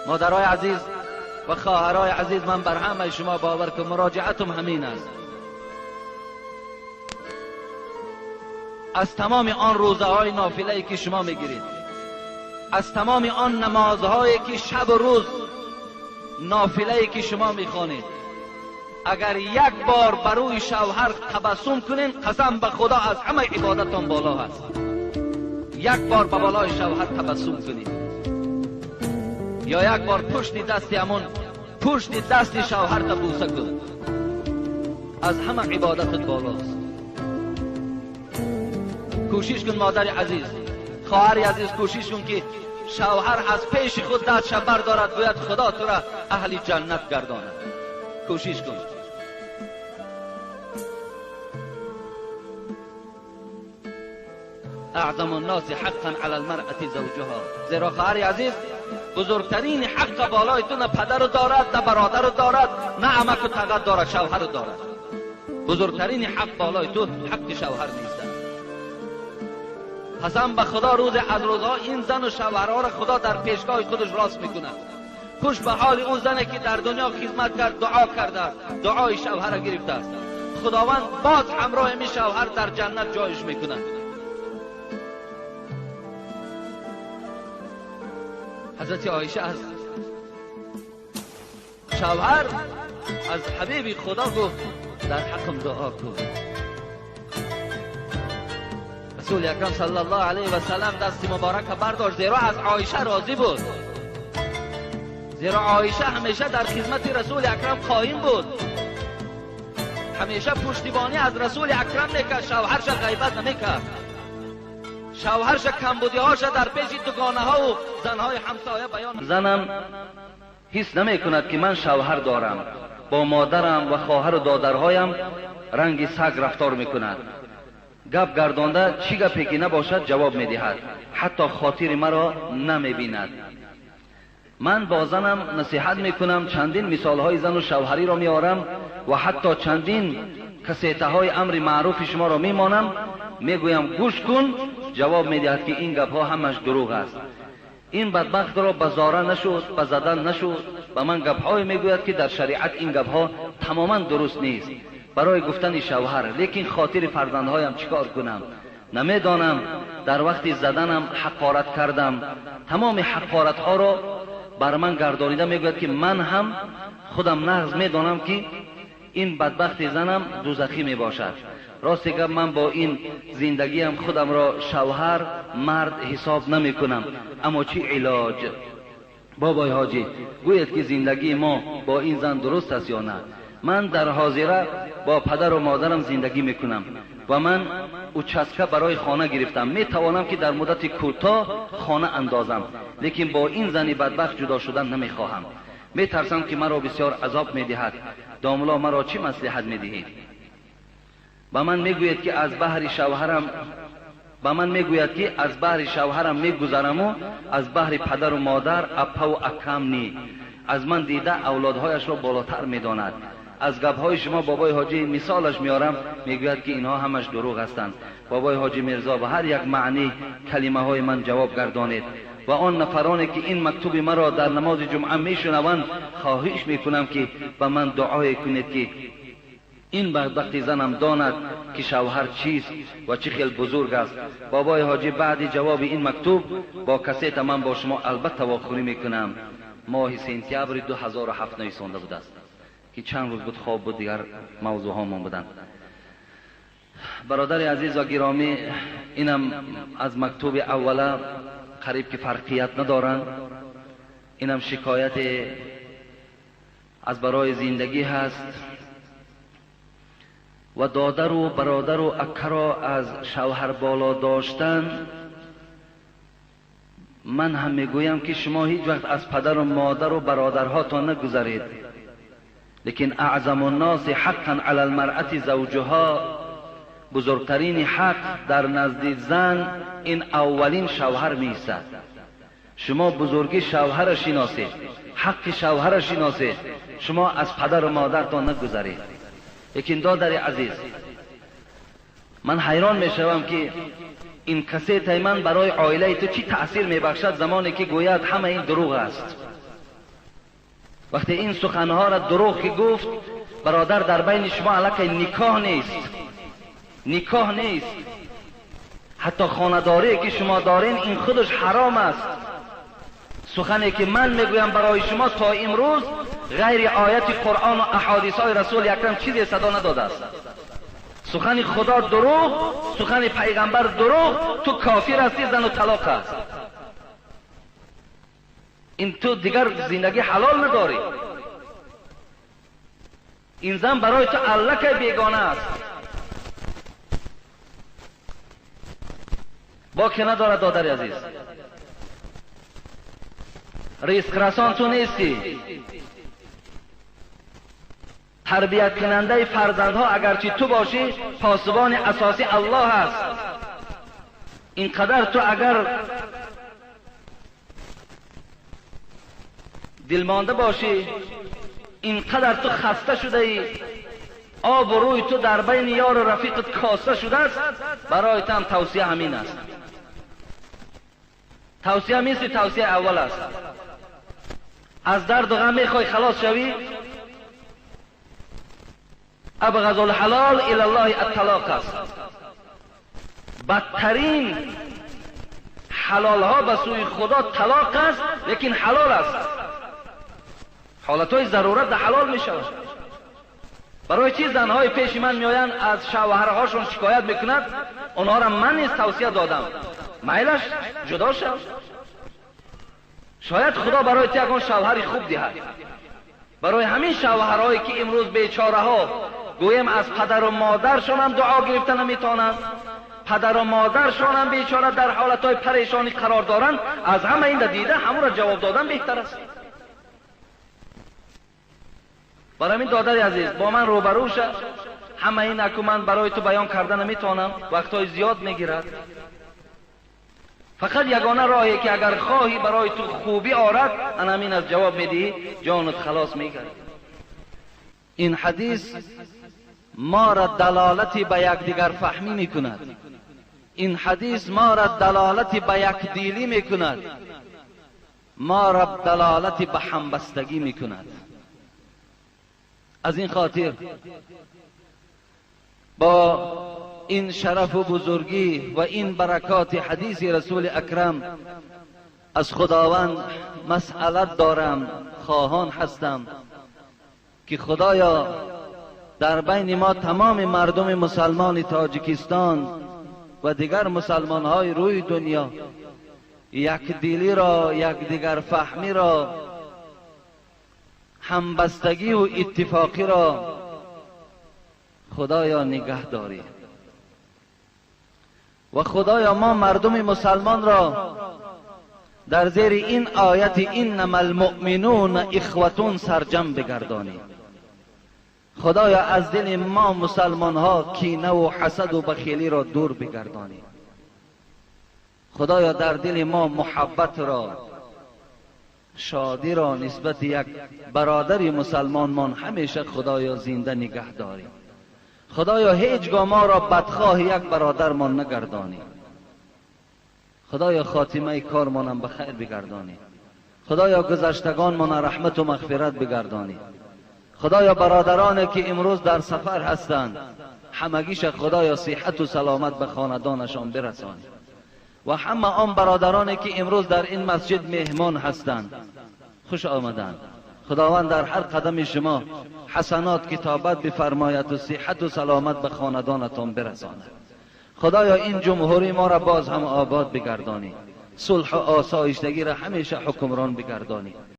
مادرای عزیز و خواهرای عزیز، من بر همه شما باور که مراجعتم همین است. از تمام آن روزهای نافله‌ای که شما میگیرید، از تمام آن نمازهایی که شب و روز نافله‌ای که شما میخوانید، اگر یک بار بر روی شوهر تبسم کنین، قسم به خدا از همه عبادتان بالا هست. یک بار به بالای شوهر تبسم کنید، یا یک بار پشت دست شوهر تا بوسه کن، از همه عبادتت بالاست. کوشش کن مادر عزیز، خواهر عزیز، کوشش کن که شوهر از پیش خود دستش بردارد، گوید خدا تو را اهل جنت گرداند. کوشش کن. اعظم الناس حقا علی المرأة زوجها. زیرا خواهر عزیز، بزرگترین حق بالای تو نه پدر دارد، نه برادر دارد، نه عمک و تقد دارد، شوهر دارد. بزرگترین حق بالای تو حق شوهر نیست. قسم به خدا روز از روزها این زن و شوهرها را خدا در پیشگاه خودش راست میکند. خوش به حال اون زنی که در دنیا خدمت کرد، دعا کرده، دعای شوهر گرفته است. خداوند باز همراه می شوهر در جنت جایش میکند. حضرت عایشه از شوهر از حبیب خدا گفت در حقم دعا کن. رسول اکرم صلی الله علیه و سلم دست مبارک برداشت، زیرا از عایشه راضی بود. زیرا عایشه همیشه در خدمت رسول اکرم قایم بود، همیشه پشتیبانی از رسول اکرم میکرد، شوهرش غیبت نمیکرد، شوهرش کمبودی‌هاش در پیش دکانه ها و زنهای همسایه بیان. زنم حس نمیکند که من شوهر دارم، با مادرم و خواهر و دادرهایم رنگ سگ رفتار میکند. گپ گردانده چی گپی که نباشد جواب میدهد، حتی خاطر مرا نمیبیند. من با زنم نصیحت میکنم، چندین مثالهای زن و شوهری را میارم و حتی چندین کسیته های امر معروف شما را میمانم، میگویم گوش کن. جواب میدهد که این گپ ها همش دروغ است. این بدبخت را بزاره نشد، بزدن نشد، به من گپ های میگوید که در شریعت این گپ ها تماما درست نیست برای گفتن شوهر. لیکن خاطر فرزندهایم چیکار کنم؟ نمیدانم. در وقت زدنم حقارت کردم، تمام حقارت ها را بر من گردانیده. میگوید که من هم خودم نغز میدانم که این بدبخت زنم دوزخی میباشد. راستی که من با این زندگیم خودم را شوهر مرد حساب نمی کنم. اما چی علاج؟ بابای حاجی گوید که زندگی ما با این زن درست است یا نه؟ من در حاضره با پدر و مادرم زندگی میکنم و من او چسکه برای خانه گرفتم. می توانم که در مدت کوتاه خانه اندازم، لیکن با این زن بدبخت جدا شدن نمیخواهم. می ترسم که مرا بسیار عذاب میدهد. داملا مرا چی مصلحت میدهید؟ با من میگوید که از بحر شوهرم میگذرم و از بحر پدر و مادر اپا و اکم نی. از من دیده اولادهایش را بالاتر میداند. از گپهای شما بابای حاجی مثالش میارم، میگوید که اینها همش دروغ هستند. بابای حاجی میرزا به هر یک معنی کلمه های من جواب گردانید و آن نفرانی که این مکتوب مرا در نماز جمعه میشنوند خواهش میکنم که به من دعای کنید که این بدبخت زنم داند که شوهر چیست و چه خیلی بزرگ است. بابای حاجی بعد جواب این مکتوب با کسیت من با شما البته واخوری میکنم. ماه سپتامبر 2007 نویسنده بوده است که چند روز بود خواب بود، دیگر موضوع هامون بودن. برادر عزیز و گرامی، اینم از مکتوب اوله قریب که فرقیت ندارن. اینم شکایت از برای زندگی هست و دادر و برادر و اکه را از شوهر بالا داشتن. من هم میگویم که شما هیچ وقت از پدر و مادر و برادرهاتان نگذرید، لیکن اعظم الناس حقا علی المرأة زوجها، بزرگترین حق در نزد زن این اولین شوهر میستد. شما بزرگی شوهر را شناسید، حق شوهر را شناسید، شما از پدر و مادرتان نگذرید. لیکن دادر عزیز، من حیران میشوم که این کسیت من برای عائله تو چی تأثیر میبخشد زمانی که گوید همه این دروغ است. وقتی این سخنها را دروغ که گفت، برادر در بین شما علاقه نکاح نیست، نکاح نیست. حتی خانه‌داری که شما دارین این خودش حرام است. سخنی که من میگویم برای شما تا امروز غیر آیت قرآن و احادیث های رسول اکرم چیزی صدا نداده است. سخن خدا دروغ، سخن پیغمبر دروغ، تو کافر هستی، زن و طلاق است. این تو دیگر زندگی حلال نداری. این زن برای تو علکه بیگانه است. با که نداره دادر عزیز، رزق رسان تو نیستی. تربیت کننده فرزندها اگرچه تو باشی، پاسبان اساسی الله هست. اینقدر تو اگر دلمانده باشی، اینقدر تو خسته شده ای، آب و روی تو در بین یار و رفیقت کاسته شده است، برای تو هم توصیه همین است. توصیه مثل توصیه اول است. از درد و غم میخوای خلاص شوی، ابغض الحلال الی الله الطلاق است. بدترین حلال ها به سوی خدا طلاق است، لیکن حلال است. حالتهای ضرورت در حلال می شود. برای چی زنهای پیش من میآیند از شوهرهاشون شکایت میکنند؟ اونها را من نیز توصیه دادم، میلش جدا شد. شاید خدا برای تو یکان شوهر خوب دهد. برای همین شوهرهایی که امروز بیچاره ها گویم از پدر و مادرشان هم دعا گرفتن نمیتونند، پدر و مادرشان هم بیچاره در حالتهای پریشانی قرار دارند، از همه این دیده همون را جواب دادن بهتر است. برای همین دادر عزیز با من روبرو شد. همه این که من برای تو بیان کردن نمیتونم، وقتهای زیاد میگیرد. فقط یگانه راهی که اگر خواهی برای تو خوبی آرد، همین از جواب میدی، جانت خلاص میگرد. این حدیث ما را دلالتی به یکدیگر فهمی میکند. این حدیث ما را دلالتی به یک دیلی میکند، ما را دلالتی به همبستگی میکند. از این خاطر با این شرف و بزرگی و این برکات حدیث رسول اکرم از خداوند مسئلت دارم، خواهان هستم که خدایا در بین ما تمام مردم مسلمان تاجیکستان و دیگر مسلمان های روی دنیا یک دیلی را، یک دیگر فهمی را، همبستگی و اتفاقی را خدایا نگه داری. و خدایا ما مردم مسلمان را در زیر این آیت انما المؤمنون اخوة سرجم بگردانی. خدایا از دل ما مسلمان ها کینه و حسد و بخیلی را دور بگردانی. خدایا در دل ما محبت را، شادی را نسبت یک برادری مسلمان من همیشه خدایا زنده نگه داری. خدایا هیچگاه ما را بدخواه یک برادر من نگردانی. خدایا خاتمه کارمانم به خیر بگردانی. خدایا گذشتگان من رحمت و مغفرت بگردانی. خدایا برادرانی که امروز در سفر هستند همگیش خدایا صحت و سلامت به خاندانشان برسانی. و همه آن برادرانی که امروز در این مسجد مهمان هستند خوش آمدند. خداوند در هر قدم شما حسنات کتابت بفرماید و صحت و سلامت به خاندانتان برساند. خدایا این جمهوری ما را باز هم آباد بگردانی، صلح و آسایشتگی را همیشه حکمران بگردانی.